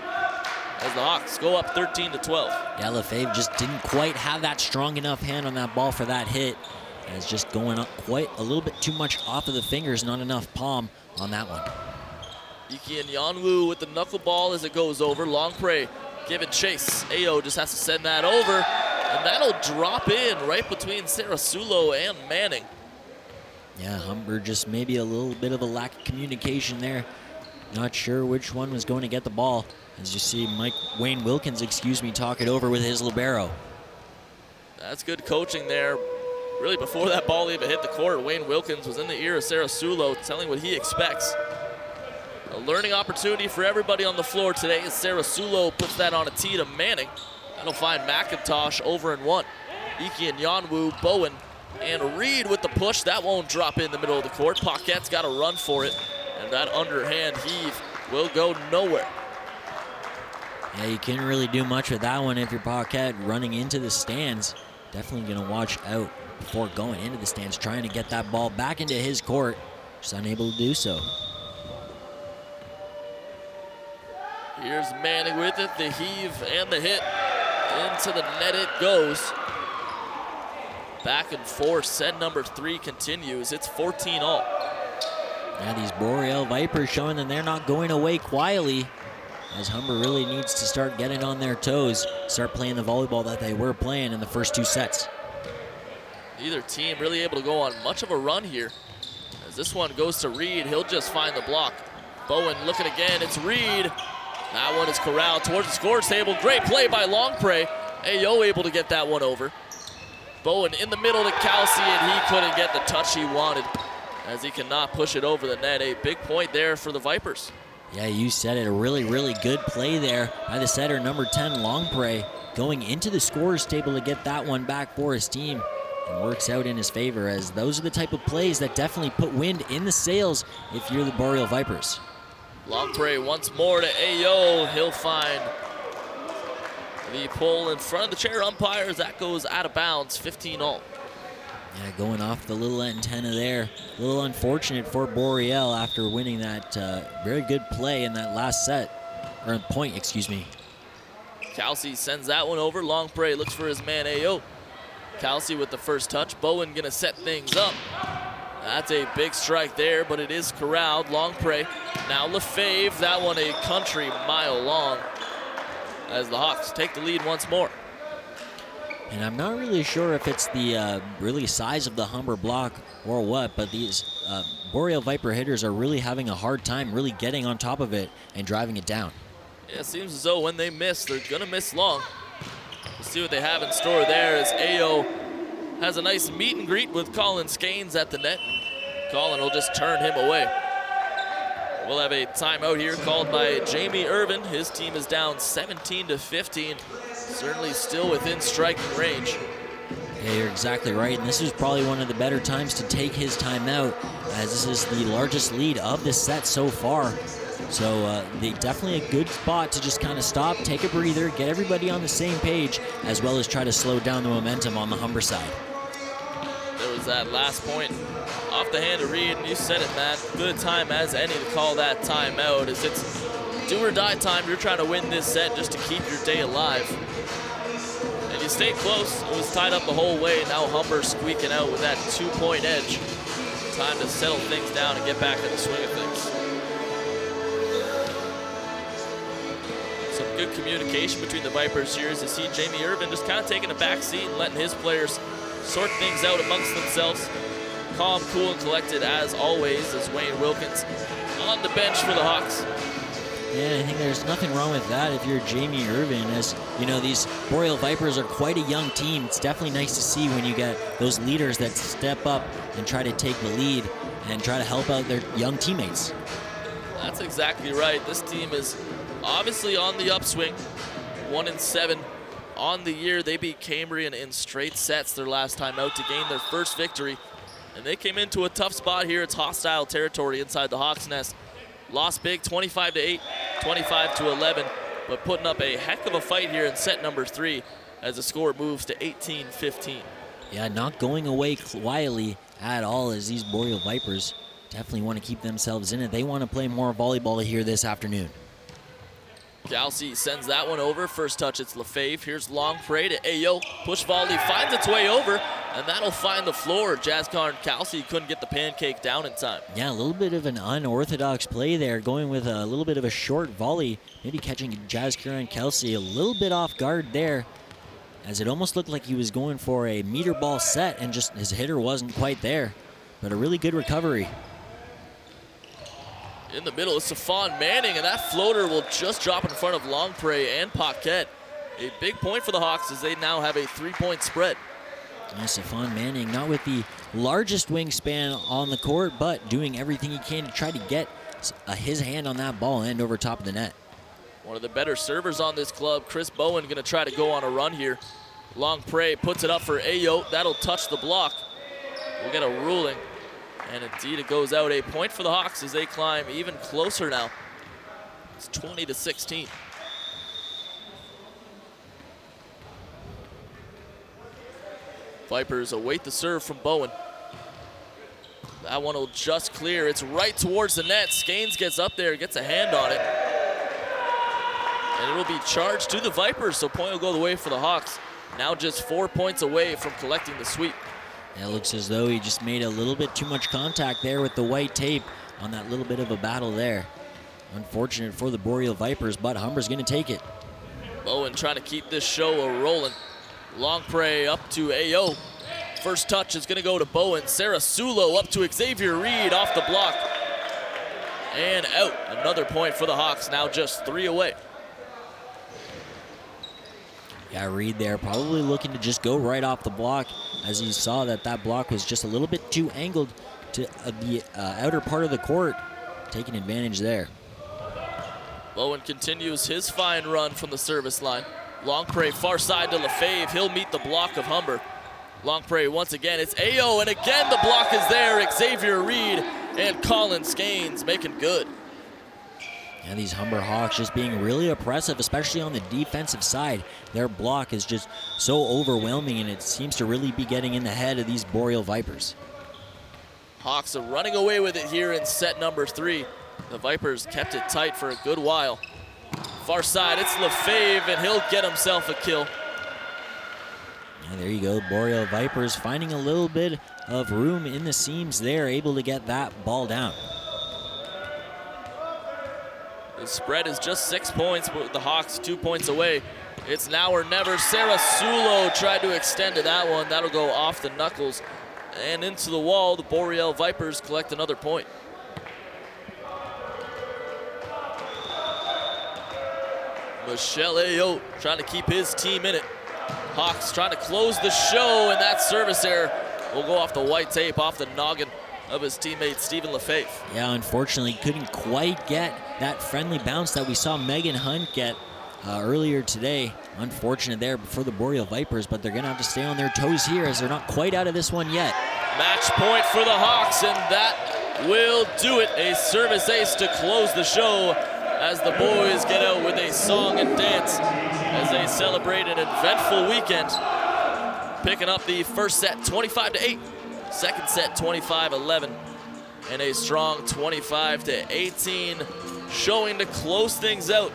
as the Hawks go up 13-12. Yeah, Lefebvre just didn't quite have that strong enough hand on that ball for that hit. And it's just going up quite a little bit too much off of the fingers, not enough palm on that one. Iki and Yanwu with the knuckleball as it goes over. Longpre giving chase. Ayo just has to send that over, and that'll drop in right between Sarasulo and Manning. Yeah, Humber just maybe a little bit of a lack of communication there. Not sure which one was going to get the ball. As you see Wayne Wilkins, talk it over with his libero. That's good coaching there. Really, before that ball even hit the court, Wayne Wilkins was in the ear of Sarasulo telling what he expects. A learning opportunity for everybody on the floor today as Sarasulo puts that on a tee to Manning. That'll find McIntosh over and 1. Iki and Yanwu, Bowen, and Reed with the push. That won't drop in the middle of the court. Paquette's got to run for it, and that underhand heave will go nowhere. Yeah, you can't really do much with that one if you're Paquette running into the stands. Definitely going to watch out before going into the stands, trying to get that ball back into his court. Just unable to do so. Here's Manning with it, the heave and the hit. Into the net it goes. Back and forth, set number 3 continues. It's 14-all. Yeah, these Boreal Vipers showing that they're not going away quietly, as Humber really needs to start getting on their toes, start playing the volleyball that they were playing in the first 2 sets. Neither team really able to go on much of a run here. As this one goes to Reed, he'll just find the block. Bowen looking again, it's Reed. That one is corralled towards the scorer's table. Great play by Longpre. Ayo able to get that one over. Bowen in the middle to Kelsey, and he couldn't get the touch he wanted as he cannot push it over the net. A big point there for the Vipers. Yeah, you said it. A really, really good play there by the setter, number 10, Longpre, going into the scorer's table to get that one back for his team. And works out in his favor, as those are the type of plays that definitely put wind in the sails if you're the Boreal Vipers. Longpre once more to Ayo. He'll find the pull in front of the chair umpires. That goes out of bounds, 15-all. Yeah, going off the little antenna there. A little unfortunate for Boreal after winning that very good play in that last set, or point, excuse me. Kelsey sends that one over. Longpre looks for his man Ayo. Kelsey with the first touch. Bowen gonna set things up. That's a big strike there, but it is corralled. Longpre, now Lefebvre. That one a country mile long as the Hawks take the lead once more. And I'm not really sure if it's the really size of the Humber block or what, but these Boreal Viper hitters are really having a hard time really getting on top of it and driving it down. Yeah, it seems as though when they miss, they're gonna miss long. We'll see what they have in store there as Ayo has a nice meet and greet with Colin Skanes at the net. Colin will just turn him away. We'll have a timeout here called by Jamie Irvin. His team is down 17-15. Certainly still within striking range. Yeah, you're exactly right. And this is probably one of the better times to take his timeout, as this is the largest lead of the set so far. So definitely a good spot to just kind of stop, take a breather, get everybody on the same page, as well as try to slow down the momentum on the Humber side. There was that last point off the hand of Reed, and you said it, Matt. Good time as any to call that timeout, as it's do or die time. You're trying to win this set just to keep your day alive. And you stayed close. It was tied up the whole way. Now Humber squeaking out with that 2-point edge. Time to settle things down and get back in the swing of things. Some good communication between the Vipers here as you see Jamie Irvin just kind of taking a back seat and letting his players sort things out amongst themselves. Calm, cool, and collected as always as Wayne Wilkins on the bench for the Hawks. Yeah, I think there's nothing wrong with that if you're Jamie Irvin. As you know, these Boreal Vipers are quite a young team. It's definitely nice to see when you get those leaders that step up and try to take the lead and try to help out their young teammates. That's exactly right. This team is obviously on the upswing, 1-7 on the year. They beat Cambrian in straight sets their last time out to gain their first victory. And they came into a tough spot here. It's hostile territory inside the Hawks' Nest. Lost big, 25-8, 25-11, but putting up a heck of a fight here in set number 3 as the score moves to 18-15. Yeah, not going away quietly at all, as these Boreal Vipers definitely want to keep themselves in it. They want to play more volleyball here this afternoon. Kelsey sends that one over. First touch, it's Lefebvre. Here's Longpre to Ayo. Push volley finds its way over, and that'll find the floor. Jazzcar and Kelsey couldn't get the pancake down in time. Yeah, a little bit of an unorthodox play there, going with a little bit of a short volley, maybe catching Jazzcar and Kelsey a little bit off guard there, as it almost looked like he was going for a meter ball set and just his hitter wasn't quite there. But a really good recovery. In the middle is Stefan Manning, and that floater will just drop in front of Longpre and Paquette. A big point for the Hawks as they now have a 3-point spread. Yeah, Stefan Manning, not with the largest wingspan on the court, but doing everything he can to try to get his hand on that ball and over top of the net. One of the better servers on this club, Chris Bowen, going to try to go on a run here. Longpre puts it up for Ayo. That'll touch the block. We'll get a ruling. And indeed, it goes out. A point for the Hawks as they climb even closer now. It's 20-16. Vipers await the serve from Bowen. That one will just clear. It's right towards the net. Skanes gets up there, gets a hand on it. And it'll be charged to the Vipers, so point will go the way for the Hawks. Now just 4 points away from collecting the sweep. It looks as though he just made a little bit too much contact there with the white tape on that little bit of a battle there. Unfortunate for the Boreal Vipers, but Humber's going to take it. Bowen trying to keep this show rolling. Longpre up to Ayo. First touch is going to go to Bowen. Sarah Sulo up to Xavier Reed off the block. And out. Another point for the Hawks, now just 3 away. Yeah, Reed there probably looking to just go right off the block, as he saw that that block was just a little bit too angled to the outer part of the court, taking advantage there. Bowen continues his fine run from the service line. Longpre far side to Lefebvre. He'll meet the block of Humber. Longpre once again, it's Ayo, and again the block is there. Xavier Reed and Colin Skanes making good. Yeah, these Humber Hawks just being really oppressive, especially on the defensive side. Their block is just so overwhelming, and it seems to really be getting in the head of these Boreal Vipers. Hawks are running away with it here in set number 3. The Vipers kept it tight for a good while. Far side, it's Lefebvre, and he'll get himself a kill. Yeah, there you go. Boreal Vipers finding a little bit of room in the seams there, able to get that ball down. The spread is just 6 points, but the Hawks 2 points away. It's now or never. Sarah Sulo tried to extend to that one. That'll go off the knuckles and into the wall. The Boreal Vipers collect another point. Michelle Ayo trying to keep his team in it. Hawks trying to close the show, and that service error will go off the white tape, off the noggin of his teammate Stephen Lefebvre. Yeah, unfortunately couldn't quite get that friendly bounce that we saw Megan Hunt get earlier today. Unfortunate there for the Boreal Vipers, but they're going to have to stay on their toes here as they're not quite out of this one yet. Match point for the Hawks, and that will do it. A service ace to close the show as the boys get out with a song and dance as they celebrate an eventful weekend. Picking up the first set 25-8. Second set 25-11, and a strong 25-18 showing to close things out.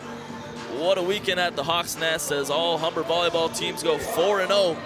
What a weekend at the Hawks Nest as all Humber volleyball teams go 4-0.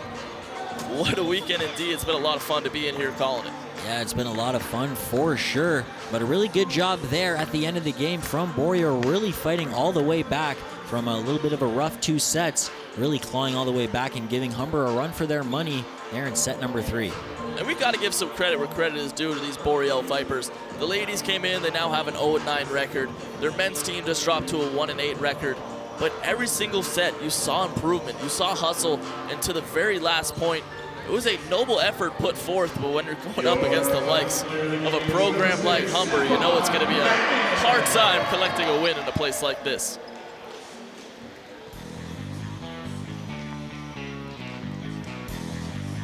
What a weekend indeed. It's been a lot of fun to be in here calling it. Yeah, it's been a lot of fun for sure, but a really good job there at the end of the game from Boreal, really fighting all the way back from a little bit of a rough 2 sets, really clawing all the way back and giving Humber a run for their money there in set number 3. And we've got to give some credit where credit is due to these Boreal Vipers. The ladies came in, they now have an 0-9 record. Their men's team just dropped to a 1-8 record. But every single set, you saw improvement. You saw hustle, and to the very last point, it was a noble effort put forth, but when you're going up against the likes of a program like Humber, you know it's going to be a hard time collecting a win in a place like this.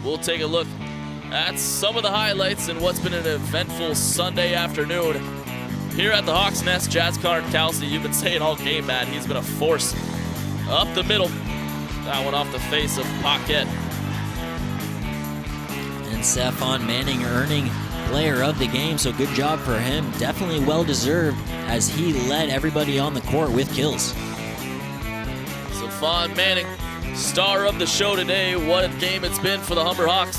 we'll take a look at some of the highlights and what's been an eventful Sunday afternoon here at the Hawks Nest. Jazz Kelsey, you've been saying all game, man, he's been a force up the middle. That one off the face of Paquette. And Stephon Manning earning player of the game, so good job for him. Definitely well-deserved as he led everybody on the court with kills. Stephon Manning, star of the show today. What a game it's been for the Humber Hawks.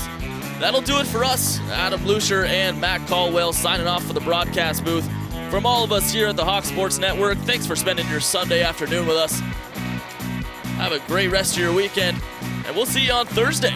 That'll do it for us. Adam Lucier and Matt Caldwell signing off for the broadcast booth. From all of us here at the Hawks Sports Network, thanks for spending your Sunday afternoon with us. Have a great rest of your weekend, and we'll see you on Thursday.